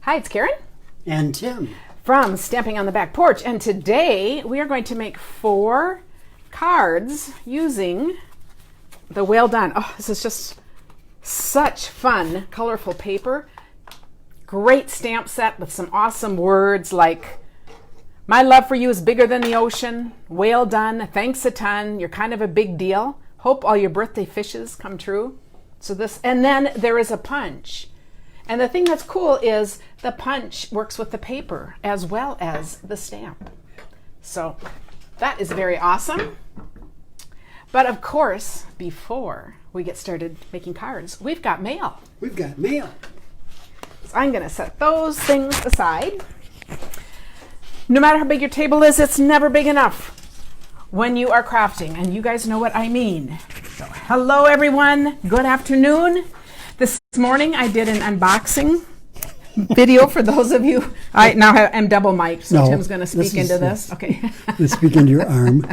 Hi, it's Karen and Tim from Stamping on the Back Porch, and today we are going to make 4 cards using the Well Done. Oh, this is just such fun, colorful paper. Great stamp set with some awesome words like, my love for you is bigger than the ocean, well done, thanks a ton, you're kind of a big deal, hope all your birthday fishes come true. So this, and then there is a punch. And the thing that's cool is the punch works with the paper as well as the stamp. So that is very awesome. But of course, before we get started making cards, we've got mail. We've got mail. So I'm going to set those things aside. No matter how big your table is, it's never big enough when you are crafting. And you guys know what I mean. So hello, everyone. Good afternoon. This morning I did an unboxing video for those of you. I now am double mic'd, so Tim's going to speak into this. Okay. Speak into your arm.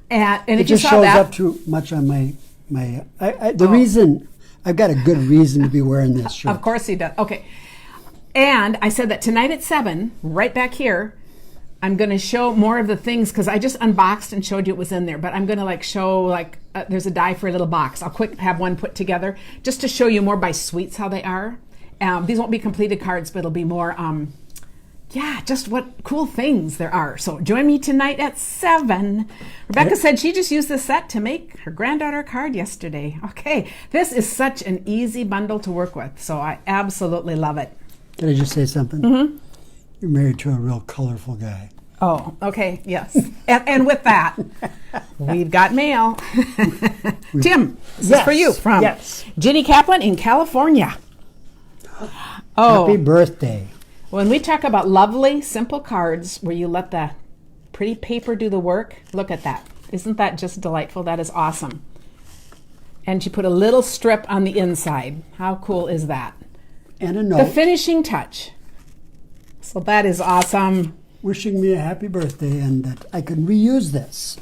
And it if you just saw shows that, up too much on the reason I've got a good reason to be wearing this shirt. Of course he does. Okay. And I said that tonight at 7, right back here, I'm going to show more of the things because I just unboxed and showed you it was in there. But I'm going to show there's a die for a little box. I'll quick have one put together just to show you more by sweets how they are. These won't be completed cards, but it'll be more, just what cool things there are. So join me tonight at 7. Rebecca said she just used this set to make her granddaughter a card yesterday. Okay, this is such an easy bundle to work with, so I absolutely love it. Can I just say something? Mm-hmm. You're married to a real colorful guy. Oh, okay, yes. and with that, we've got mail. Tim, this is for you from Ginny Kaplan in California. Oh, happy birthday. When we talk about lovely, simple cards where you let the pretty paper do the work, look at that. Isn't that just delightful? That is awesome. And she put a little strip on the inside. How cool is that? And a note. The finishing touch. So that is awesome. Wishing me a happy birthday and that I can reuse this.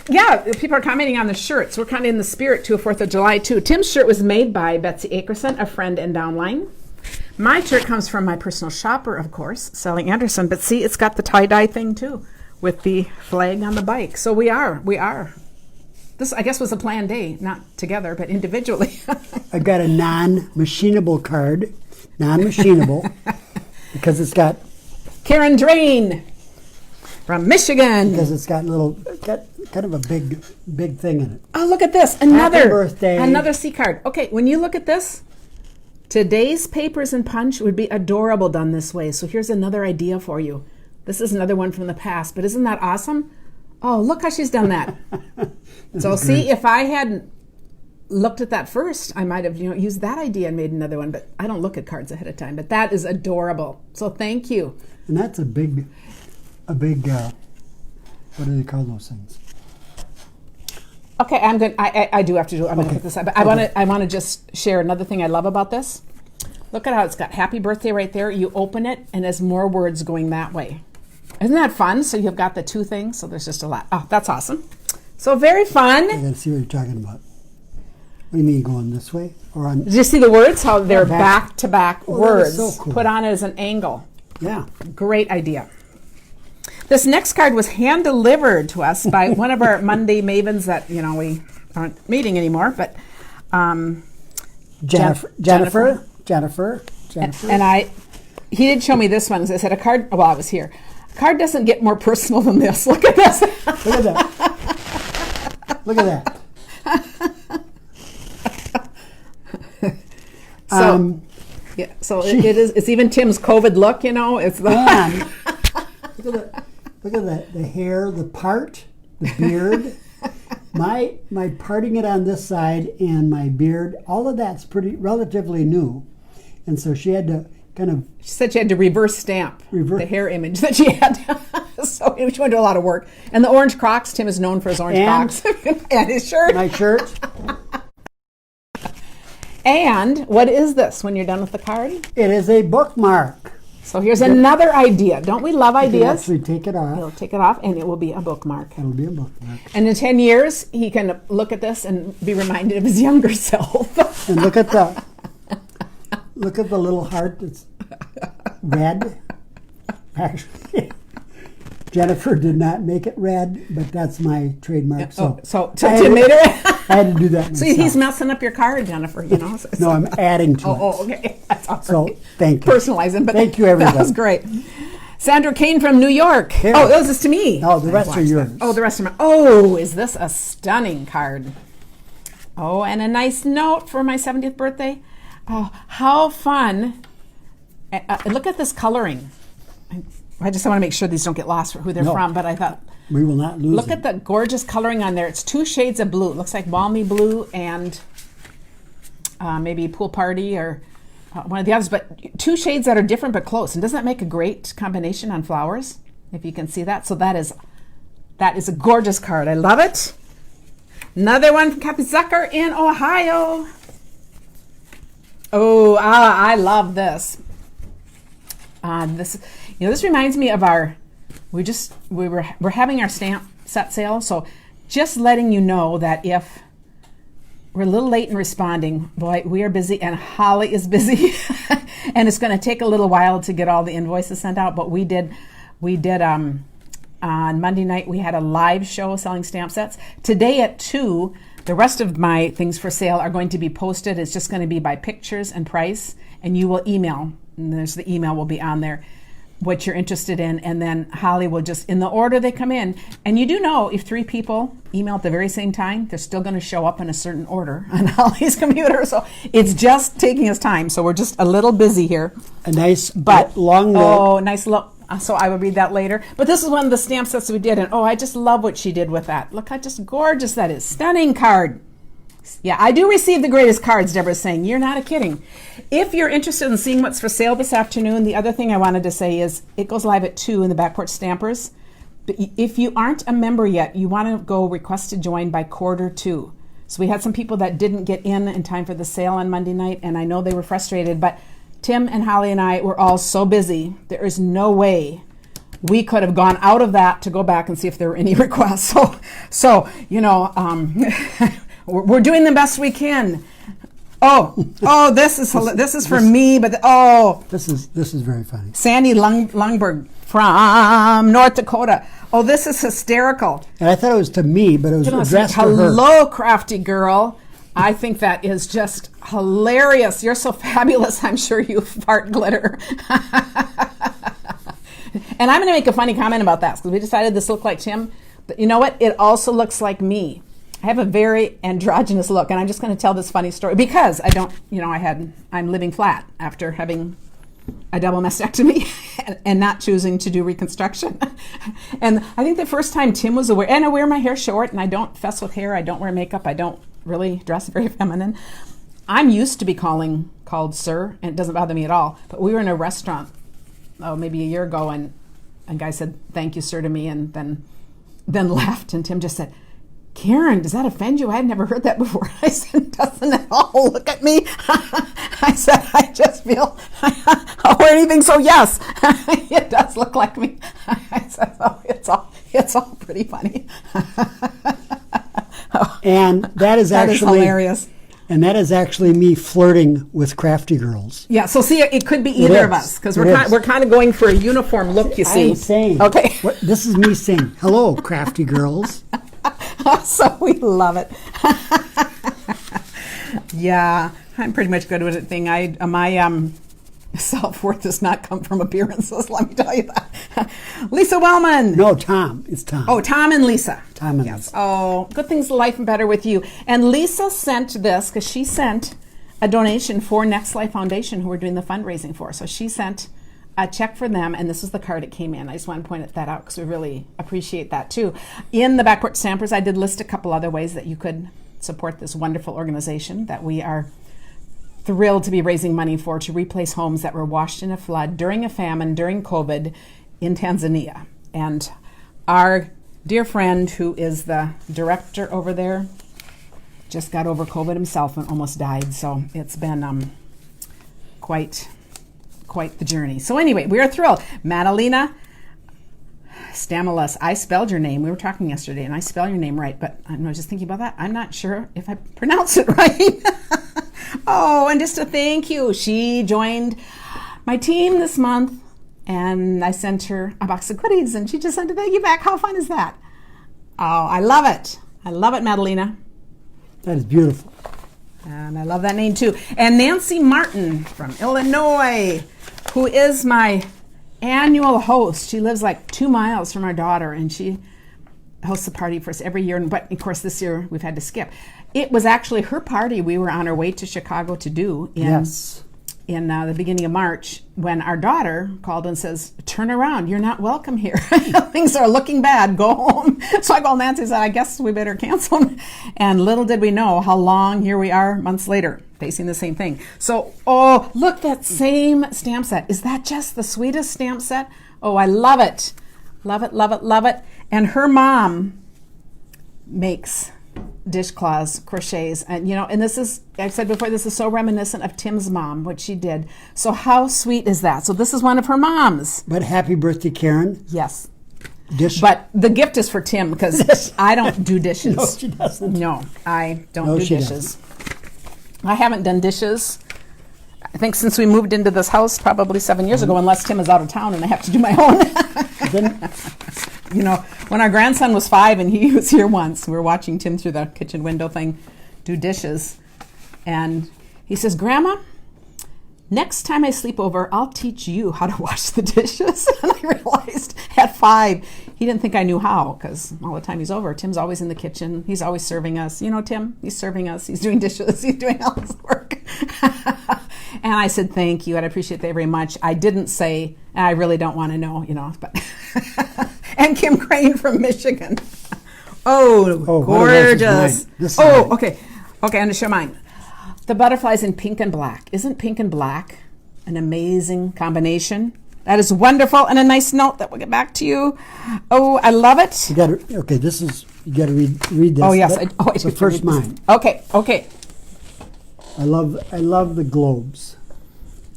Yeah, people are commenting on the shirts. We're kind of in the spirit to a 4th of July too. Tim's shirt was made by Betsy Akerson, a friend and downline. My shirt comes from my personal shopper, of course, Sally Anderson. But see, it's got the tie-dye thing too with the flag on the bike. So we are. This, I guess, was a planned day, not together, but individually. I've got a non-machinable card, non-machinable, because it's got Karen Drain from Michigan. Because it's got kind of a big thing in it. Oh, look at this. Happy birthday. Another C card. Okay, when you look at this, today's papers and punch would be adorable done this way. So here's another idea for you. This is another one from the past, but isn't that awesome? Oh, look how she's done that. So see, if I hadn't looked at that first, I might have used that idea and made another one, but I don't look at cards ahead of time. But that is adorable. So thank you. And that's a big what do they call those things? Okay, I'm going. I do have to do. I'm going to put this up. But I want to just share another thing I love about this. Look at how it's got happy birthday right there. You open it, and there's more words going that way. Isn't that fun? So you've got the 2 things. So there's just a lot. Oh, that's awesome. So very fun. I got to see what you're talking about. What do you mean going this way or on? Did you see the words? How they're back-to-back words so cool. Put on it as an angle. Yeah. Great idea. This next card was hand-delivered to us by one of our Monday mavens that, we aren't meeting anymore, but Jennifer. And he did show me this one. I said, a card, well, I was here. A card doesn't get more personal than this. Look at this. Look at that. Look at that. It's even Tim's COVID look, It's the look at the hair, the part, the beard. my parting it on this side and my beard, all of that's relatively new, and so she had to She said she had to reverse stamp the hair image that she had. So she went to do a lot of work. And the orange Crocs. Tim is known for his orange Crocs and his shirt. My shirt. And what is this when you're done with the card? It is a bookmark. So here's another idea. Don't we love ideas? You can actually take it off. He'll take it off, and it will be a bookmark. It'll be a bookmark. And in 10 years, he can look at this and be reminded of his younger self. And look at look at the little heart that's red. Actually, Jennifer did not make it red, but that's my trademark. So Tim made it. I had to do that myself. See, he's messing up your card, Jennifer. You know. No, I'm adding to it. Oh, okay. That's all right. So thank you. Personalizing, but thank you, everybody. That was great. Sandra Kane from New York. Here. Oh, this is to me. No, the rest are yours. Oh, the rest are mine. Oh, is this a stunning card? Oh, and a nice note for my 70th birthday. Oh, how fun. Look at this coloring. I just want to make sure these don't get lost for who they're from, but I thought... We will not lose Look at the gorgeous coloring on there. It's 2 shades of blue. It looks like balmy blue and maybe pool party or one of the others, but 2 shades that are different but close. And doesn't that make a great combination on flowers? If you can see that. So that is a gorgeous card. I love it. Another one from Cappy Zucker in Ohio. Oh, I love this. This reminds me of we're having our stamp set sale. So just letting you know that if we're a little late in responding, boy, we are busy and Holly is busy and it's going to take a little while to get all the invoices sent out. But we did on Monday night, we had a live show selling stamp sets. Today at 2, the rest of my things for sale are going to be posted. It's just going to be by pictures and price, and you will email, and there's the email will be on there, what you're interested in, and then Holly will just, in the order they come in, and you do know if 3 people email at the very same time, they're still going to show up in a certain order on Holly's computer, so it's just taking us time, so we're just a little busy here. A nice long note. Oh, nice look. So I will read that later. But this is one of the stamp sets we did, and I just love what she did with that. Look how just gorgeous that is. Stunning card. Yeah, I do receive the greatest cards, Deborah's saying. You're not kidding. If you're interested in seeing what's for sale this afternoon, the other thing I wanted to say is it goes live at 2 in the Back Porch Stampers. But if you aren't a member yet, you want to go request to join by 1:45. So we had some people that didn't get in time for the sale on Monday night, and I know they were frustrated, but Tim and Holly and I were all so busy. There is no way we could have gone out of that to go back and see if there were any requests. So we're doing the best we can. This is for me, but this is very funny. Sandy Lungberg from North Dakota. Oh, this is hysterical. And I thought it was to me, but it was addressed to her. Hello, crafty girl. I think that is just hilarious. You're so fabulous. I'm sure you fart glitter. And I'm going to make a funny comment about that because we decided this looked like Tim. But you know what? It also looks like me. I have a very androgynous look, and I'm just going to tell this funny story because I'm living flat after having a double mastectomy and not choosing to do reconstruction. And I think the first time Tim was aware, and I wear my hair short, and I don't fuss with hair, I don't wear makeup, I don't really dress very feminine. I'm used to be called sir, and it doesn't bother me at all. But we were in a restaurant, maybe a year ago, and a guy said, "Thank you, sir," to me, and then left, and Tim just said, "Karen, does that offend you? I had never heard that before." I said, "Doesn't at all. Look at me." I said, "I just feel I'll wear anything, so yes, it does look like me." I said, it's all pretty funny." And that is hilarious. And that is actually me flirting with crafty girls. Yeah, so see, it could be either of us because we're kind of going for a uniform look, you see. I'm saying. Okay. This is me saying, "Hello, crafty girls." So we love it. Yeah, I'm pretty much good with it. My self-worth does not come from appearances, let me tell you that. Lisa Wellman. No, Tom. It's Tom. Oh, Tom and Lisa. Tom and yes. Lisa. Oh, good things in life and better with you. And Lisa sent this because she sent a donation for Next Life Foundation, who we're doing the fundraising for. So she sent a check for them, and this is the card it came in. I just want to point that out because we really appreciate that too. In the Back Porch Stampers, I did list a couple other ways that you could support this wonderful organization that we are thrilled to be raising money for, to replace homes that were washed in a flood during a famine, during COVID in Tanzania. And our dear friend, who is the director over there, just got over COVID himself and almost died. So it's been quite the journey. So anyway, we are thrilled. Madalena Stamalis, I spelled your name. We were talking yesterday, and I spell your name right, but I was just thinking about that. I'm not sure if I pronounce it right. Oh, and just to thank you, she joined my team this month, and I sent her a box of goodies, and she just sent a thank you back. How fun is that? Oh, I love it. I love it, Madalena. That is beautiful. And I love that name too. And Nancy Martin from Illinois, who is my annual host. She lives like 2 miles from our daughter, and she hosts a party for us every year. But of course, this year we've had to skip. It was actually her party we were on our way to Chicago to do in the beginning of March, when our daughter called and says, turn around, you're not welcome here. Things are looking bad, go home. So I called Nancy and said, I guess we better cancel. And little did we know how long, here we are months later, facing the same thing. So, oh, look, that same stamp set. Is that just the sweetest stamp set? Oh, I love it. Love it, love it, love it. And her mom makes dishcloths, crochets, and and this is, I've said before, this is so reminiscent of Tim's mom, what she did. So how sweet is that? So this is one of her moms. But happy birthday, Karen. Yes. Dish. But the gift is for Tim, because I don't do dishes. No, she doesn't. No, I don't do dishes. I haven't done dishes, I think, since we moved into this house probably 7 years ago, unless Tim is out of town and I have to do my own. Then, when our grandson was 5 and he was here once, we were watching Tim through the kitchen window thing do dishes. And he says, Grandma, next time I sleep over, I'll teach you how to wash the dishes. And I realized at 5, he didn't think I knew how, because all the time he's over, Tim's always in the kitchen. He's always serving us. Tim, he's serving us. He's doing dishes. He's doing all this work. And I said, thank you. And I appreciate that very much. I didn't say, I really don't want to know, but. And Kim Crane from Michigan. Oh, gorgeous. Okay. I'm going to show mine. The butterflies in pink and black. Isn't pink and black an amazing combination? That is wonderful, and a nice note that we'll get back to you. Oh, I love it. You got to read this. Oh, yes. So first mine. Okay. I love the globes.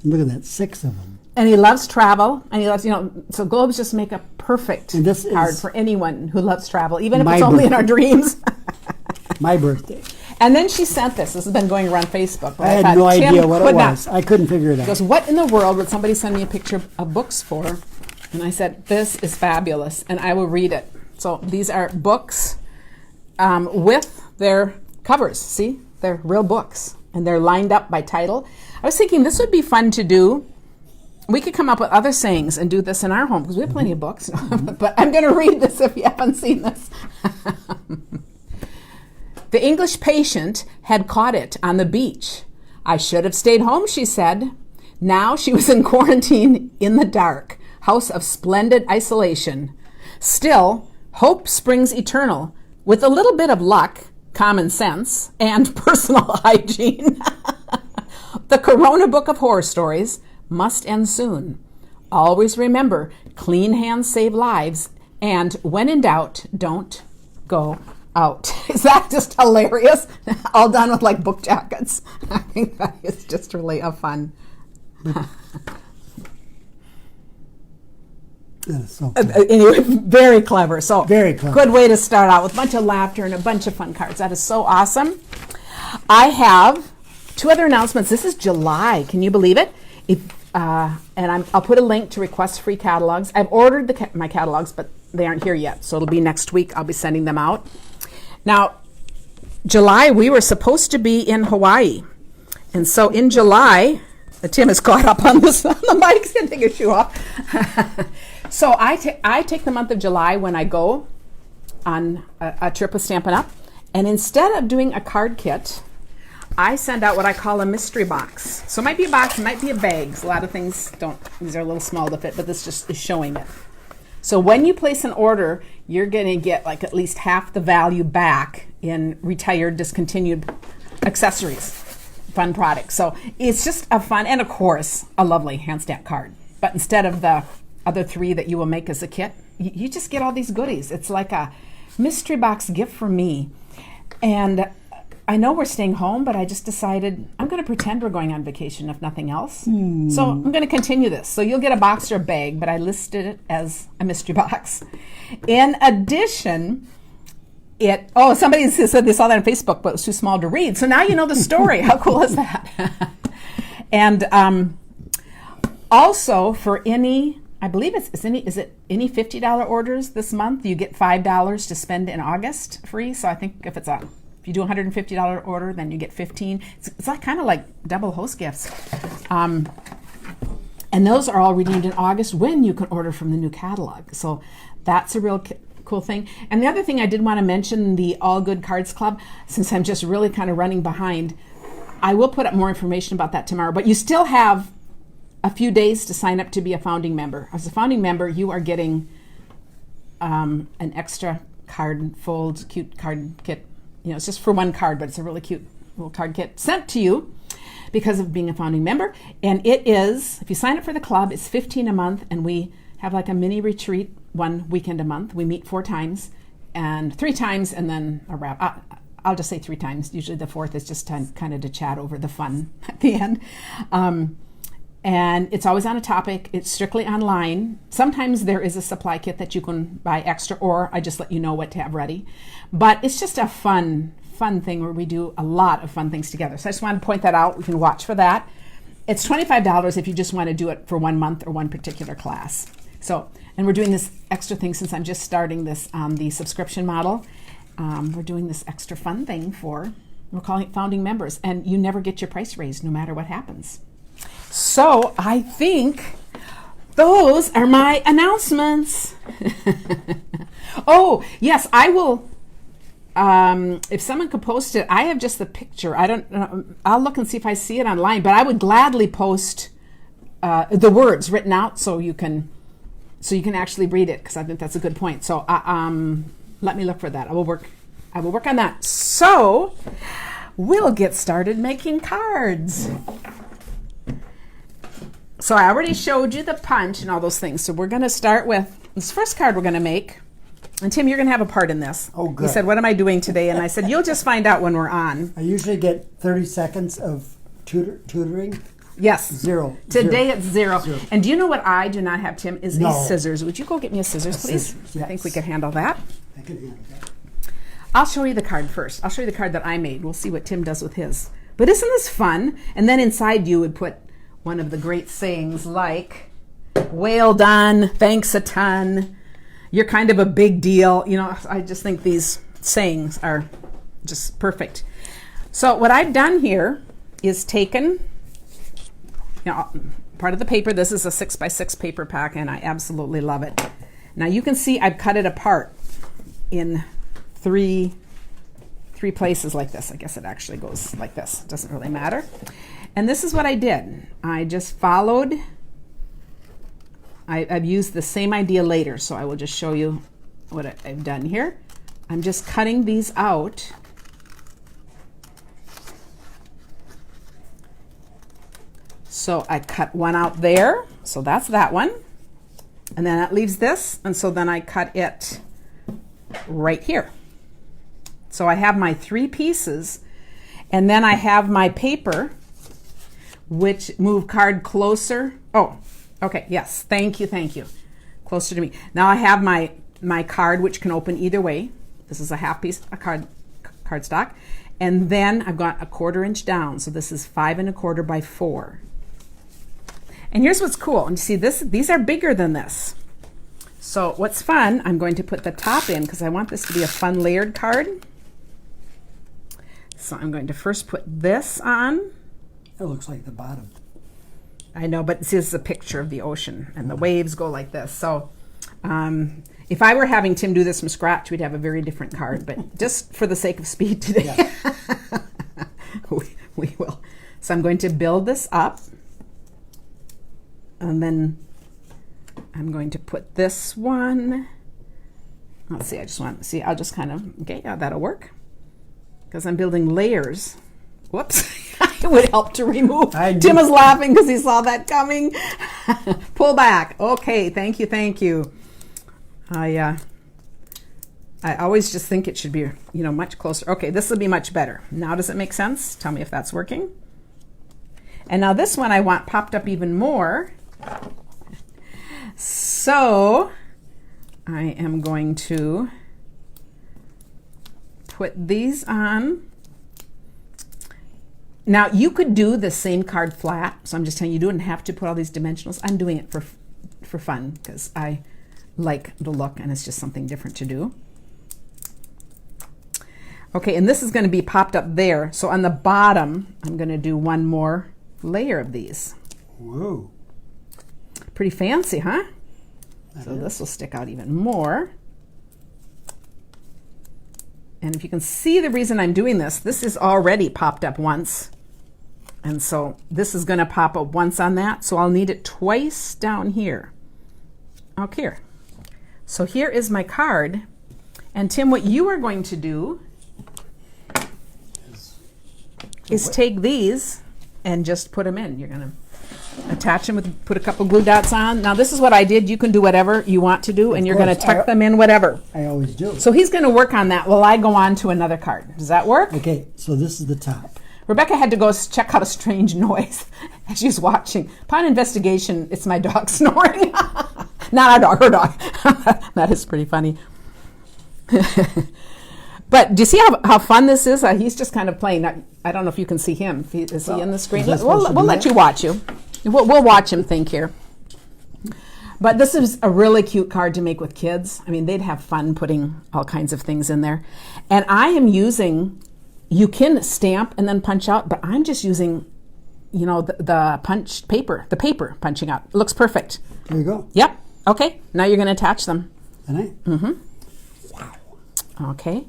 Look at that, 6 of them. And he loves travel, and he loves, so globes just make a perfect card for anyone who loves travel, even if it's only in our dreams. My birthday. And then she sent this. This has been going around Facebook. I had no idea what it was. I couldn't figure it out. She goes, what in the world would somebody send me a picture of books for? And I said, this is fabulous, and I will read it. So these are books with their covers. See? They're real books, and they're lined up by title. I was thinking this would be fun to do. We could come up with other sayings and do this in our home, because we have plenty of books. But I'm going to read this if you haven't seen this. The English patient had caught it on the beach. I should have stayed home, she said. Now she was in quarantine in the dark, house of splendid isolation. Still, hope springs eternal, with a little bit of luck, common sense, and personal hygiene. The Corona Book of Horror Stories must end soon. Always remember, clean hands save lives, and when in doubt, don't go out. Is that just hilarious? All done with like book jackets. I think that is just really a fun. That is so cool. Anyway, very clever. So very clever. Good way to start out with a bunch of laughter and a bunch of fun cards. That is so awesome. I have 2 other announcements. This is July. Can you believe it? I'll put a link to request free catalogs. I've ordered my catalogs, but they aren't here yet. So it'll be next week. I'll be sending them out. Now, July, we were supposed to be in Hawaii. And so in July, Tim is caught up on this. The mic's going to take his shoe off. So I take the month of July when I go on a trip with Stampin' Up. And instead of doing a card kit, I send out what I call a mystery box. So it might be a box, it might be a bag. A lot of things don't, these are a little small to fit, but this just is showing it. So when you place an order, you're going to get like at least half the value back in retired, discontinued accessories, fun products. So it's just a fun, and of course, a lovely hand stamp card. But instead of the other 3 that you will make as a kit, you just get all these goodies. It's like a mystery box gift for me. And I know we're staying home, but I just decided I'm going to pretend we're going on vacation, if nothing else. So I'm going to continue this. So you'll get a box or a bag, but I listed it as a mystery box. In addition, somebody said they saw that on Facebook, but it was too small to read. So now you know the story. How cool is that? And also for any, I believe is it any $50 orders this month, you get $5 to spend in August free. So I think if you do a $150 order, then you get 15. It's like kind of like double host gifts. And those are all redeemed in August when you can order from the new catalog. So that's a real cool thing. And the other thing I did want to mention, the All Good Cards Club, since I'm just really kind of running behind, I will put up more information about that tomorrow, but you still have a few days to sign up to be a founding member. As a founding member, you are getting an extra card fold, cute card kit. You know, it's just for one card, but it's a really cute little card kit sent to you because of being a founding member. And it is, if you sign up for the club, it's $15 a month, and we have like a mini retreat one weekend a month. We meet 4 times and 3 times, and then a wrap. I'll just say 3 times. Usually the 4th is just kind of to chat over the fun at the end. And it's always on a topic. It's strictly online. Sometimes there is a supply kit that you can buy extra, or I just let you know what to have ready. But it's just a fun thing where we do a lot of fun things together. So I just want to point that out. We can watch for that. It's $25 if you just want to do it for 1 month or one particular class. So, and we're doing this extra thing since I'm just starting this the subscription model. We're doing this extra fun thing we're calling it founding members, and you never get your price raised no matter what happens. So I think those are my announcements. Oh, yes, I will. If someone could post it, I have just the picture. I don't know. I'll look and see if I see it online, but I would gladly post the words written out so you can actually read it, because I think that's a good point. So let me look for that. I will work on that. So we'll get started making cards. So I already showed you the punch and all those things. So we're going to start with this first card we're going to make. And Tim, you're going to have a part in this. Oh, good. He said, what am I doing today? And I said, you'll just find out when we're on. I usually get 30 seconds of tutoring. Yes. Zero. Today it's zero. And do you know what I do not have, Tim, is No. a scissors. Would you go get me a scissors, please? Scissors, yes. I think we can handle that. I can handle that. I'll show you the card first. I'll show you the card that I made. We'll see what Tim does with his. But isn't this fun? And then inside you would put one of the great sayings like, well done, thanks a ton, you're kind of a big deal. You know, I just think these sayings are just perfect. So what I've done here is taken, part of the paper. This is a 6x6 paper pack, and I absolutely love it. Now you can see I've cut it apart in three places like this. I guess it actually goes like this. It doesn't really matter. And this is what I did. I just followed. I've used the same idea later, so I will just show you what I've done here. I'm just cutting these out. So I cut one out there, so that's that one. And then that leaves this, and so then I cut it right here. So I have my 3 pieces, and then I have my paper, which move card closer. Oh, okay, yes, thank you. Closer to me. Now I have my card, which can open either way. This is a half piece of cardstock. And then I've got a 1/4 inch down. So this is 5 1/4 by 4. And here's what's cool. And you see these are bigger than this. So what's fun, I'm going to put the top in because I want this to be a fun layered card. So I'm going to first put this on. It looks like the bottom. I know, but this is a picture of the ocean, and the waves go like this. So if I were having Tim do this from scratch, we'd have a very different card. But just for the sake of speed today, yeah. we will. So I'm going to build this up. And then I'm going to put this one. Let's see, I'll just kind of, okay, yeah, that'll work. Because I'm building layers. Whoops. It would help to remove. Tim is laughing because he saw that coming. Pull back. Okay, thank you. I always just think it should be, much closer. Okay, this will be much better. Now does it make sense? Tell me if that's working. And now this one I want popped up even more. So I am going to put these on. Now, you could do the same card flat, so I'm just telling you, you don't have to put all these dimensionals. I'm doing it for fun because I like the look and it's just something different to do. Okay, and this is going to be popped up there. So on the bottom, I'm going to do one more layer of these. Whoa. Pretty fancy, huh? That So is. this will stick out even more. And if you can see the reason I'm doing this, this is already popped up once. And so this is going to pop up once on that. So I'll need it twice down here. Okay. Here. So here is my card. And Tim, what you are going to do is take these and just put them in. You're going to attach them with, put a couple glue dots on. Now this is what I did. You can do whatever you want to do, and you're going to tuck them in whatever. I always do. So he's going to work on that while I go on to another card. Does that work? Okay, so this is the top. Rebecca had to go check out a strange noise as she's watching. Upon investigation, it's my dog snoring. Not our dog, her dog. That is pretty funny. But do you see how fun this is? He's just kind of playing. I don't know if you can see him. Is he in the screen? We'll let you watch you. We'll watch him think here. But this is a really cute card to make with kids. I mean, they'd have fun putting all kinds of things in there. And I am using, you can stamp and then punch out, but I'm just using, you know, the punch paper, the paper punching out. It looks perfect. There you go. Yep. Okay. Now you're going to attach them. And I? Mm-hmm. Wow. Okay.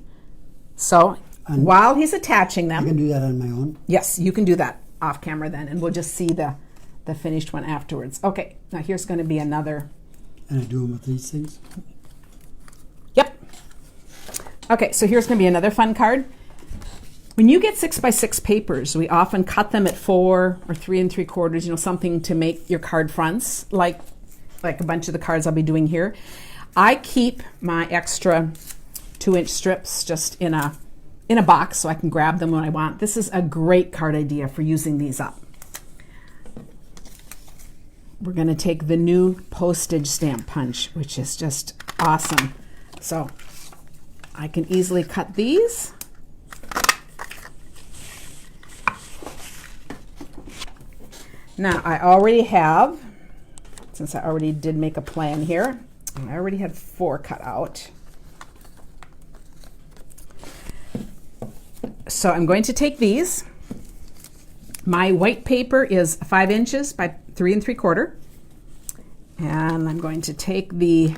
So while he's attaching them. I can do that on my own. Yes, you can do that off camera then, and we'll just see the finished one afterwards. Okay, now here's going to be another. And I do them with these things? Yep. Okay, so here's going to be another fun card. When you get 6x6 papers, we often cut them at 4 or 3 3/4, you know, something to make your card fronts, like a bunch of the cards I'll be doing here. I keep my extra 2-inch strips just in a box so I can grab them when I want. This is a great card idea for using these up. We're going to take the new postage stamp punch, which is just awesome. So I can easily cut these. Now I already have, since I already did make a plan here, I already had 4 cut out. So I'm going to take these. My white paper is 5 inches by 3 3/4. And I'm going to take the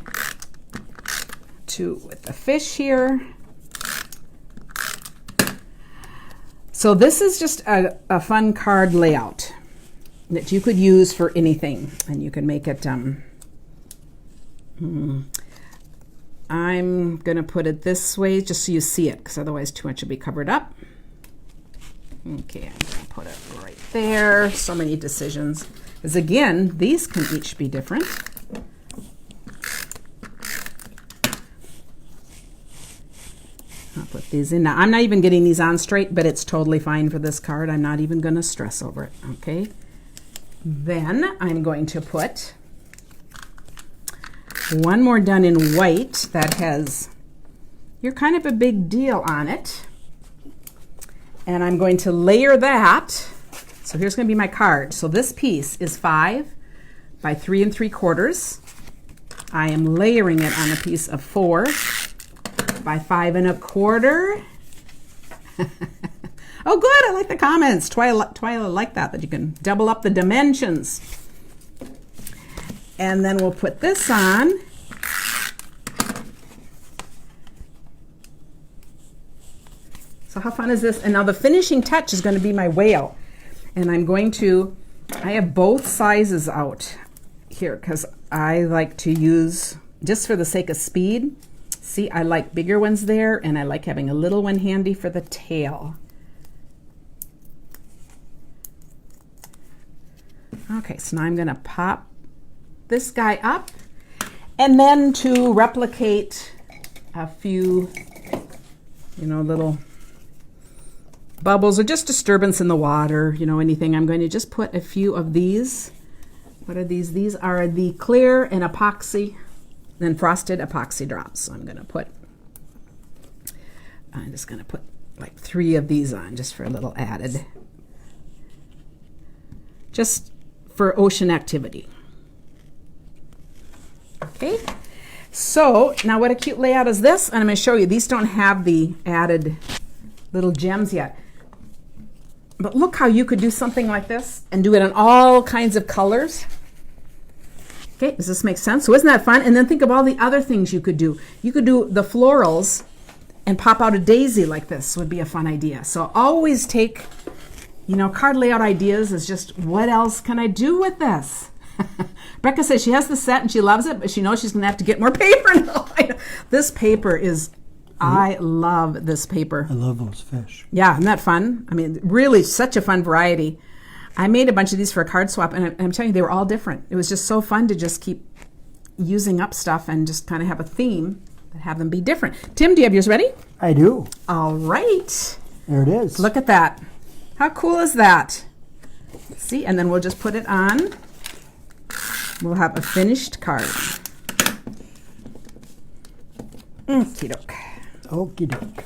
2 with the fish here. So this is just a fun card layout that you could use for anything. And you can make it, I'm going to put it this way just so you see it, because otherwise too much will be covered up. Okay, I'm going to put it right there. So many decisions. Because again, these can each be different. I'll put these in. Now, I'm not even getting these on straight, but it's totally fine for this card. I'm not even going to stress over it. Okay. Then I'm going to put one more done in white that has your kind of a big deal on it. And I'm going to layer that. So here's going to be my card. So this piece is 5 by 3 3/4. I am layering it on a piece of 4 by 5 1/4. Oh, good. I like the comments. Twyla like that you can double up the dimensions. And then we'll put this on. So how fun is this? And now the finishing touch is going to be my whale. And I have both sizes out here because I like to use, just for the sake of speed, see, I like bigger ones there, and I like having a little one handy for the tail. Okay, so now I'm going to pop this guy up, and then to replicate a few, little bubbles or just disturbance in the water, anything, I'm going to just put a few of these. What are these? These are the clear and epoxy, and frosted epoxy drops. So I'm going to put I'm just going to put like 3 of these on just for a little added, just for ocean activity. Okay, so now what a cute layout is this, and I'm going to show you. These don't have the added little gems yet, but look how you could do something like this and do it in all kinds of colors. Okay, does this make sense? So isn't that fun? And then think of all the other things you could do. You could do the florals and pop out a daisy like this would be a fun idea. So always take, you know, card layout ideas is just, what else can I do with this? Becca says she has the set and she loves it, but she knows she's going to have to get more paper. This paper is, I love this paper. I love those fish. Yeah, isn't that fun? I mean, really such a fun variety. I made a bunch of these for a card swap, and I'm telling you, they were all different. It was just so fun to just keep using up stuff and just kind of have a theme, but have them be different. Tim, do you have yours ready? I do. All right. There it is. Look at that. How cool is that? See, and then we'll just put it on. We'll have a finished card. Okie doke. Okie doke.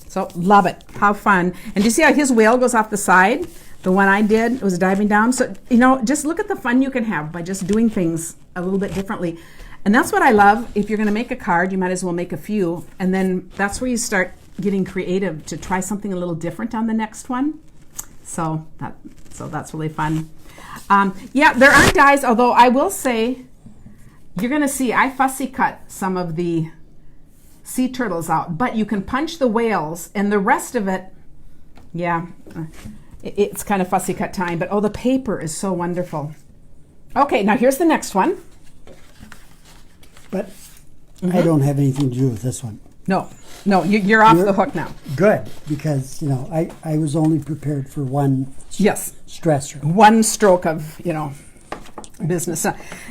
So love it. How fun. And do you see how his whale goes off the side? The one I did was diving down. So, you know, just look at the fun you can have by just doing things a little bit differently. And that's what I love. If you're going to make a card, you might as well make a few. And then that's where you start getting creative to try something a little different on the next one. So that's really fun. Yeah, there aren't dies, although I will say, you're going to see I fussy cut some of the sea turtles out, but you can punch the whales, and the rest of it, yeah, it's kind of fussy cut time, but oh, the paper is so wonderful. Okay, now here's the next one. But I don't have anything to do with this one. No, you're off the hook now. Good, because, you know, I was only prepared for one stressor. One stroke of, you know, business.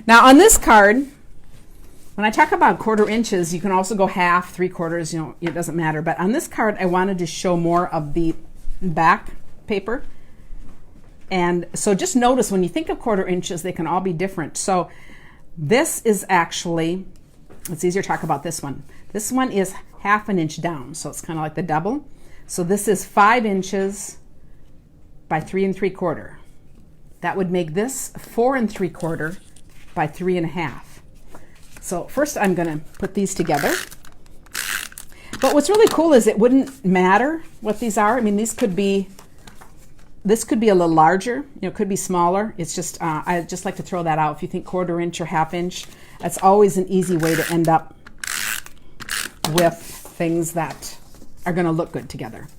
Now on this card, when I talk about 1/4 inches, you can also go half, 3/4, you know, it doesn't matter. But on this card, I wanted to show more of the back paper. And so just notice when you think of 1/4 inches, they can all be different. So this is actually, it's easier to talk about this one. This one is 1/2 inch down, so it's kind of like the double. So this is 5 inches by 3 3/4. That would make this 4 3/4 by 3 1/2. So first I'm going to put these together. But what's really cool is it wouldn't matter what these are. I mean, this could be a little larger, you know, it could be smaller. It's just, I just like to throw that out. If you think 1/4 inch or 1/2 inch, that's always an easy way to end up with things that are going to look good together.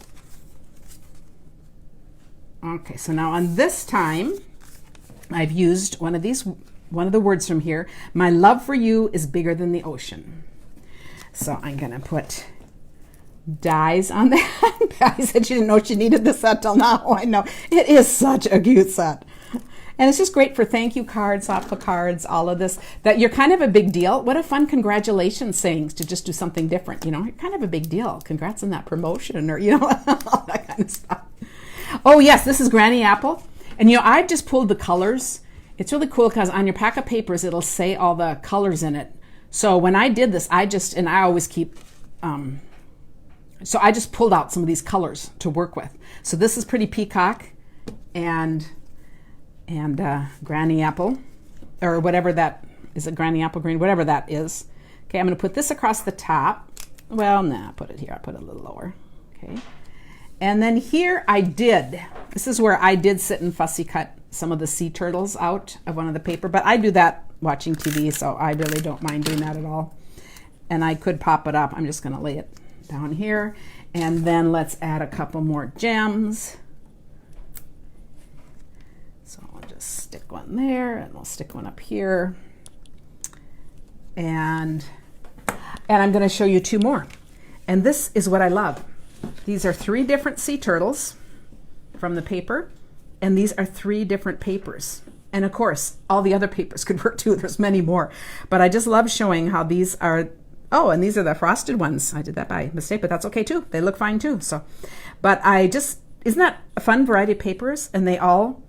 Okay, so now on this time, I've used one of the words from here. My love for you is bigger than the ocean. So I'm going to put dies on that. I said she didn't know she needed the set till now. I know. It is such a cute set. And it's just great for thank you cards, thoughtful cards, all of this. That you're kind of a big deal. What a fun congratulations sayings to just do something different. You know, you're kind of a big deal. Congrats on that promotion, or, you know, all that kind of stuff. Oh, yes, this is Granny Apple. And, you know, I've just pulled the colors. It's really cool because on your pack of papers, it'll say all the colors in it. So when I did this, I always keep, so I just pulled out some of these colors to work with. So this is Pretty Peacock and Granny Apple, or whatever that is, a Granny Apple Green, whatever that is. Okay, I'm going to put this across the top. Well, nah, put it here. I'll put it a little lower. Okay. And then here this is where I did sit and fussy cut some of the sea turtles out of one of the paper, but I do that watching TV, so I really don't mind doing that at all. And I could pop it up. I'm just going to lay it down here. And then let's add a couple more gems. So I'll just stick one there, and we'll stick one up here. And I'm going to show you 2 more. And this is what I love. These are 3 different sea turtles from the paper, and these are 3 different papers. And of course, all the other papers could work too. There's many more. But I just love showing how these are, oh, and these are the frosted ones. I did that by mistake, but that's okay too. They look fine too. So, but isn't that a fun variety of papers? And they all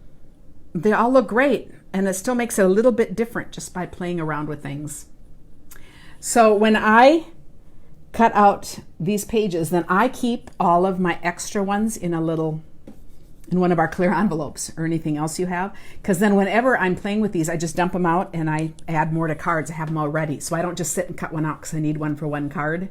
look great. And it still makes it a little bit different just by playing around with things. So when I cut out these pages, then I keep all of my extra ones in one of our clear envelopes or anything else you have, because then whenever I'm playing with these, I just dump them out and I add more to cards. I have them all ready, so I don't just sit and cut one out because I need one for one card.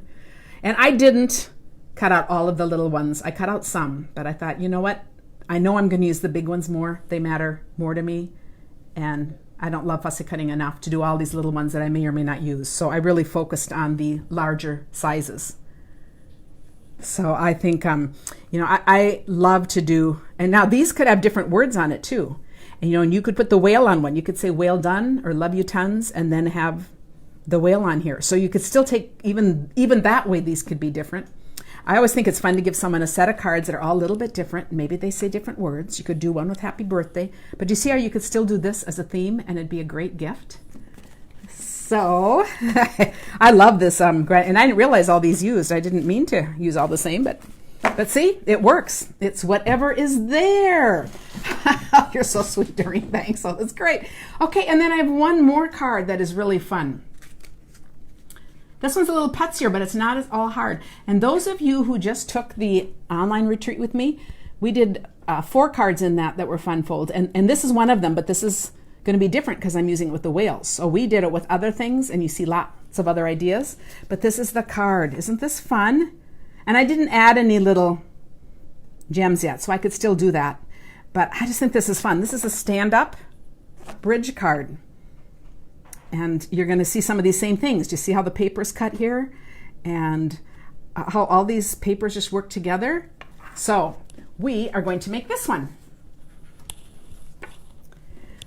And I didn't cut out all of the little ones. I cut out some, but I thought, you know what? I know I'm going to use the big ones more. They matter more to me, and I don't love fussy cutting enough to do all these little ones that I may or may not use. So I really focused on the larger sizes. So I think, I love to do, and now these could have different words on it too. And, you could put the whale on one. You could say whale done or love you tons and then have the whale on here. So you could still take, even that way, these could be different. I always think it's fun to give someone a set of cards that are all a little bit different. Maybe they say different words. You could do one with happy birthday. But do you see how you could still do this as a theme and it'd be a great gift? So I love this, and I didn't realize all these used. I didn't mean to use all the same, but see, it works. It's whatever is there. You're so sweet, Doreen. Thanks. So that's great. Okay, and then I have one more card that is really fun. This one's a little putzier, but it's not at all hard. And those of you who just took the online retreat with me, we did 4 cards in that were fun fold, and this is one of them, but this is going to be different because I'm using it with the whales. So we did it with other things, and you see lots of other ideas, but this is the card. Isn't this fun? And I didn't add any little gems yet, so I could still do that. But I just think this is fun. This is a stand-up bridge card. And you're going to see some of these same things. Do you see how the paper's cut here? And how all these papers just work together? So we are going to make this one.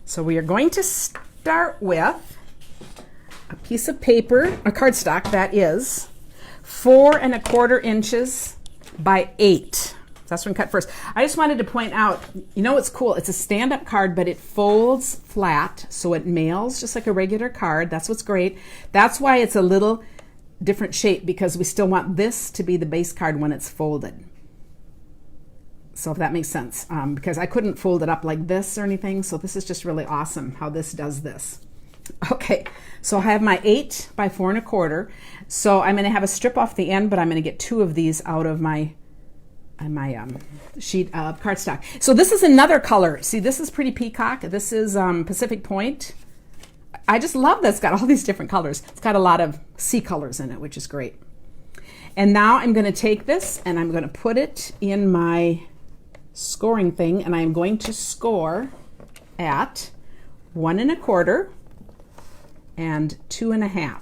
So we are going to start with a piece of paper, a cardstock that is 4 1/4 inches by 8. That's one cut first. I just wanted to point out, what's cool? It's a stand-up card, but it folds flat, so it mails just like a regular card. That's what's great. That's why it's a little different shape, because we still want this to be the base card when it's folded. So if that makes sense, because I couldn't fold it up like this or anything, so this is just really awesome how this does this. Okay, so I have my 8 by 4 1/4. So I'm going to have a strip off the end, but I'm going to get 2 of these out of my sheet of cardstock. So this is another color. See, this is pretty peacock. This is Pacific Point. I just love that it's got all these different colors. It's got a lot of sea colors in it, which is great. And now I'm going to take this and I'm going to put it in my scoring thing, and I'm going to score at 1 1/4 and 2 1/2.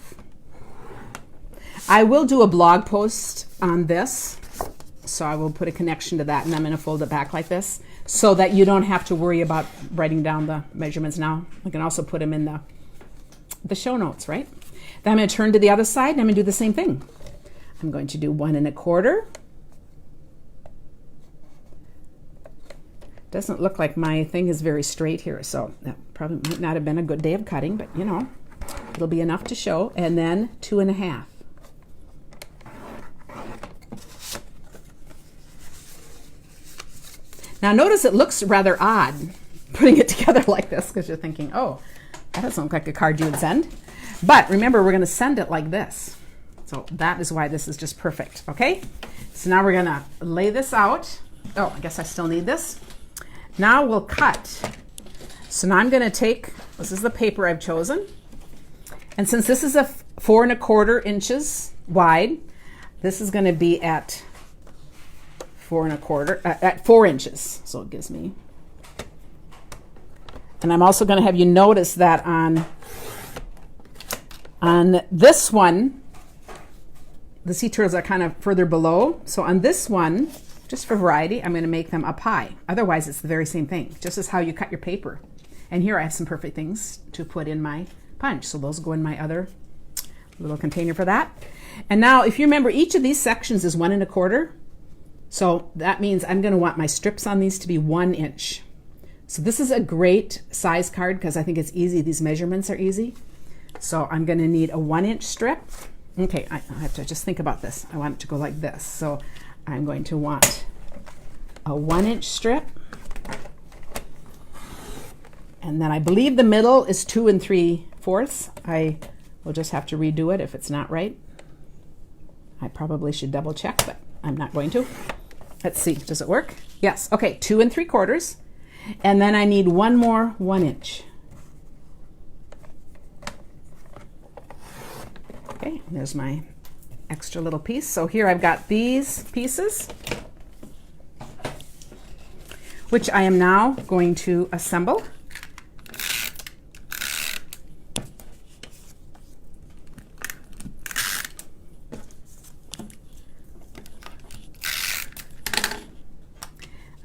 I will do a blog post on this, so I will put a connection to that, and I'm going to fold it back like this so that you don't have to worry about writing down the measurements now. I can also put them in the show notes, right? Then I'm going to turn to the other side and I'm going to do the same thing. I'm going to do 1 1/4. Doesn't look like my thing is very straight here, so that probably might not have been a good day of cutting, but it'll be enough to show. And then 2 1/2. Now notice it looks rather odd putting it together like this, because you're thinking, oh, that doesn't look like a card you would send. But remember, we're going to send it like this. So that is why this is just perfect, okay? So now we're going to lay this out. Oh, I guess I still need this. Now we'll cut. So now I'm going to take, this is the paper I've chosen. And since this is a 4 1/4 inches wide, this is going to be at 4 1/4, at 4 inches. So it gives me. And I'm also going to have you notice that on this one, the sea turtles are kind of further below. So on this one, just for variety, I'm going to make them up high. Otherwise, it's the very same thing, just as how you cut your paper. And here I have some perfect things to put in my punch. So those go in my other little container for that. And now, if you remember, each of these sections is 1 1/4. So that means I'm going to want my strips on these to be 1 inch. So this is a great size card because I think it's easy. These measurements are easy. So I'm going to need a 1 inch strip. Okay, I have to just think about this. I want it to go like this. So I'm going to want a 1 inch strip. And then I believe the middle is 2 3/4. I We'll just have to redo it if it's not right. I probably should double check, but I'm not going to. Let's see, does it work? Yes, okay, 2 3/4. And then I need one more 1 inch. Okay, there's my extra little piece. So here I've got these pieces, which I am now going to assemble.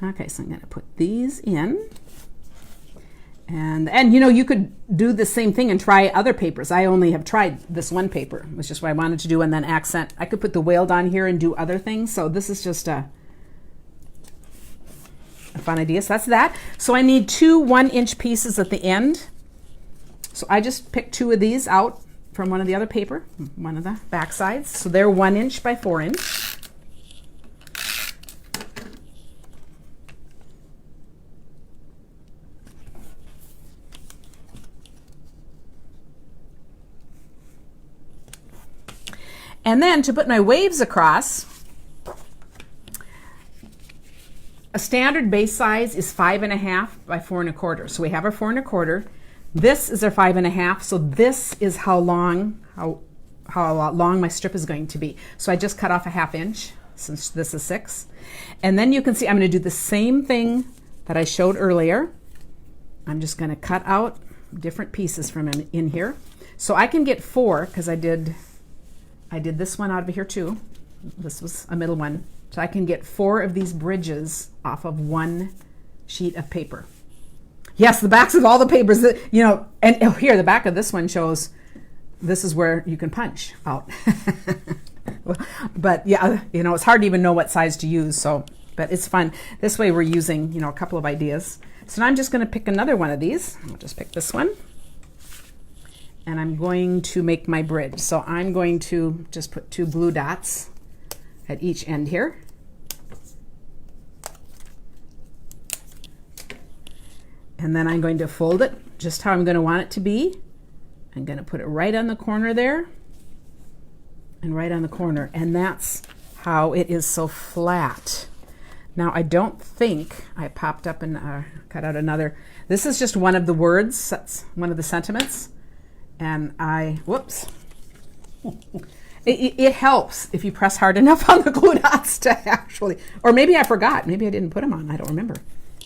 Okay, so I'm going to put these in. And you know, you could do the same thing and try other papers. I only have tried this one paper, which is what I wanted to do, and then accent. I could put the whaled on here and do other things. So this is just a fun idea. So that's that. So I need 2 1-inch pieces at the end. So I just picked 2 of these out from one of the other paper, one of the back sides. So they're 1 inch by 4 inch. And then to put my waves across, a standard base size is 5.5 by 4 1/4. So we have our 4 1/4. This is our 5.5. So this is how long my strip is going to be. So I just cut off a 1/2 inch since this is 6. And then you can see I'm going to do the same thing that I showed earlier. I'm just going to cut out different pieces from in here. So I can get 4 because I did this one out of here too. This was a middle one. So I can get 4 of these bridges off of 1 sheet of paper. Yes, the backs of all the papers that, you know, and here, the back of this one shows this is where you can punch out. But yeah, you know, it's hard to even know what size to use. So, but it's fun. This way we're using, you know, a couple of ideas. So now I'm just going to pick another one of these. I'll just pick this one. And I'm going to make my bridge. So I'm going to just put 2 blue dots at each end here. And then I'm going to fold it just how I'm going to want it to be. I'm going to put it right on the corner there and right on the corner. And that's how it is so flat. Now I don't think I popped up and cut out another. This is just one of the words. That's one of the sentiments. And whoops. It helps if you press hard enough on the glue dots to actually, or maybe I forgot. Maybe I didn't put them on. I don't remember.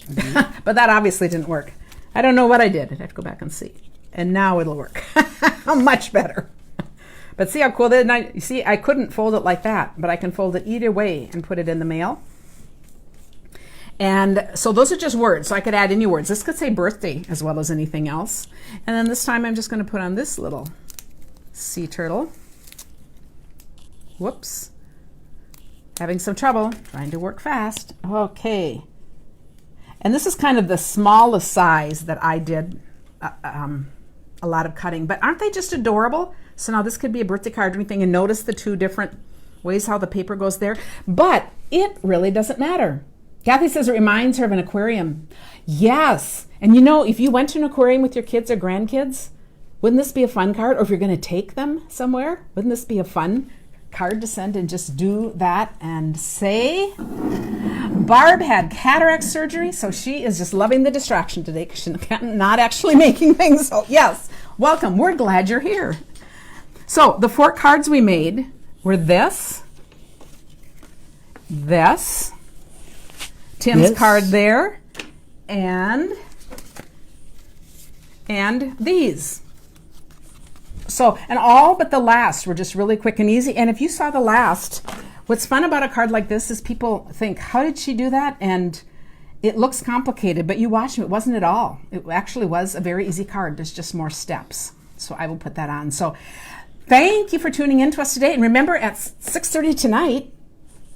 Mm-hmm. But that obviously didn't work. I don't know what I did. I'd have to go back and see. And now it'll work. Much better. But see how cool that is? You see, I couldn't fold it like that, but I can fold it either way and put it in the mail. And so those are just words. So I could add any words. This could say birthday as well as anything else. And then this time I'm just going to put on this little sea turtle. Whoops. Having some trouble trying to work fast. Okay. And this is kind of the smallest size that I did a lot of cutting. But aren't they just adorable? So now this could be a birthday card or anything. And notice the 2 different ways how the paper goes there. But it really doesn't matter. Kathy says it reminds her of an aquarium. Yes. And you know, if you went to an aquarium with your kids or grandkids, wouldn't this be a fun card? Or if you're going to take them somewhere, wouldn't this be a fun card to send and just do that and say? Barb had cataract surgery, so she is just loving the distraction today because she's not actually making things. So yes, welcome. We're glad you're here. So the 4 cards we made were this, Tim's card there, and these. So, and all but the last were just really quick and easy. And if you saw the last, what's fun about a card like this is people think, how did she do that? And it looks complicated, but you watch them, it wasn't at all. It actually was a very easy card. There's just more steps. So I will put that on. So thank you for tuning in to us today. And remember, at 6:30 tonight,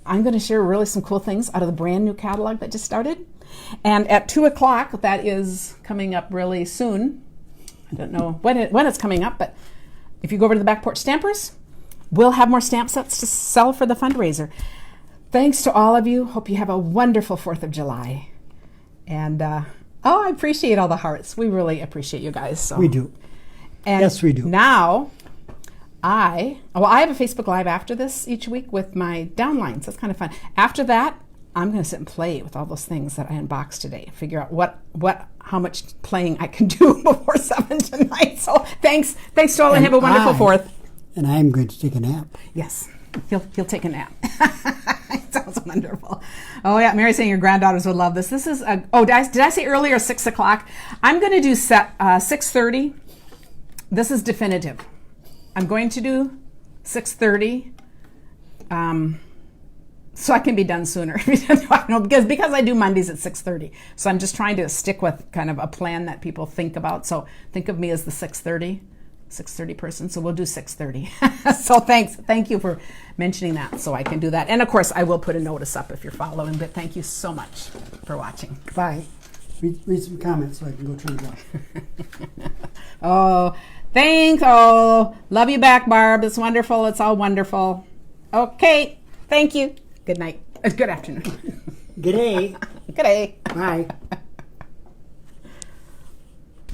I'm going to share really some cool things out of the brand new catalog that just started. And at 2 o'clock, that is coming up really soon. I don't know when it's coming up, but if you go over to the Back Porch Stampers, we'll have more stamp sets to sell for the fundraiser. Thanks to all of you. Hope you have a wonderful 4th of July. And, I appreciate all the hearts. We really appreciate you guys. So. We do. And yes, we do. Now, I have a Facebook Live after this each week with my downlines. That's kind of fun. After that, I'm going to sit and play with all those things that I unboxed today. Figure out how much playing I can do before 7 tonight. So thanks to all, and have a wonderful 4th. And I'm going to take a nap. Yes, he'll take a nap. Sounds wonderful. Oh yeah, Mary's saying your granddaughters would love this. This is did I say earlier 6 o'clock? I'm going to do 6:30. This is definitive. I'm going to do 6:30. So I can be done sooner. because I do Mondays at 6:30. So I'm just trying to stick with kind of a plan that people think about. So think of me as the 6:30 person. So we'll do 6:30. So thank you for mentioning that, so I can do that. And of course I will put a notice up if you're following, but thank you so much for watching. Bye. Read some comments so I can go turn it off. Oh, thanks. Oh, love you back, Barb. It's wonderful. It's all wonderful. Okay, thank you. Good night. Good afternoon. G'day. G'day. Bye.